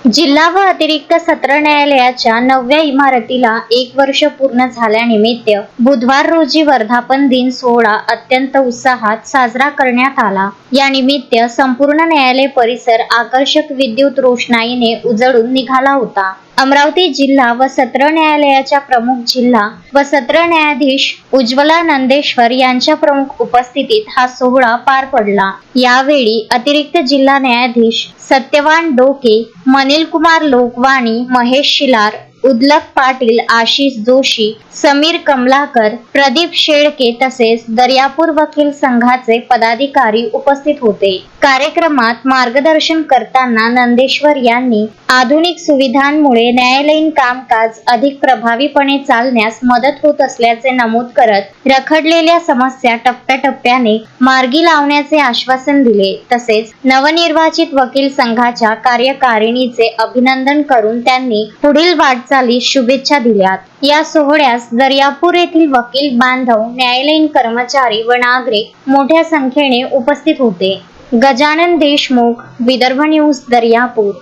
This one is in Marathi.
जिल्हा व अतिरिक्त सत्र न्यायालयाच्या नव्या इमारतीला 1 वर्ष पूर्ण झाल्यानिमित्त बुधवार रोजी वर्धापन दिन सोहळा अत्यंत उत्साहात साजरा करण्यात आला। या निमित्त संपूर्ण न्यायालय परिसर आकर्षक विद्युत रोषणाईने उजळून निघाला होता। अमरावती जिल्हा व सत्र न्यायालयाच्या प्रमुख जिल्हा व सत्र न्यायाधीश उज्ज्वला नंदेश्वर यांच्या प्रमुख उपस्थितीत हा सोहळा पार पडला। यावेळी अतिरिक्त जिल्हा न्यायाधीश सत्यवान डोके, मनील कुमार लोकवाणी, महेश शिलार, उदलक पाटील, आशिष जोशी, समीर कमलाकर, प्रदीप शेळके तसेच दर्यापूर वकील संघाचे पदाधिकारी उपस्थित होते। कार्यक्रमात मार्गदर्शन करताना नंदेश्वर यांनी आधुनिक सुविधांमुळे न्यायालयीन कामकाज अधिक प्रभावीपणे चालण्यास मदत होत असल्याचे नमूद करत रखडलेल्या समस्या टप्प्याटप्प्याने मार्गी लावण्याचे आश्वासन दिले। तसेच नवनिर्वाचित वकील संघाच्या कार्यकारिणीचे अभिनंदन करून त्यांनी पुढील वाटचालीस शुभेच्छा दिल्यात। या सोहळ्यास दर्यापूर येथील वकील बांधव, न्यायालयीन कर्मचारी व नागरिक मोठ्या संख्येने उपस्थित होते। गजानन देशमुख, विदर्भ न्यूज, दर्यापूर।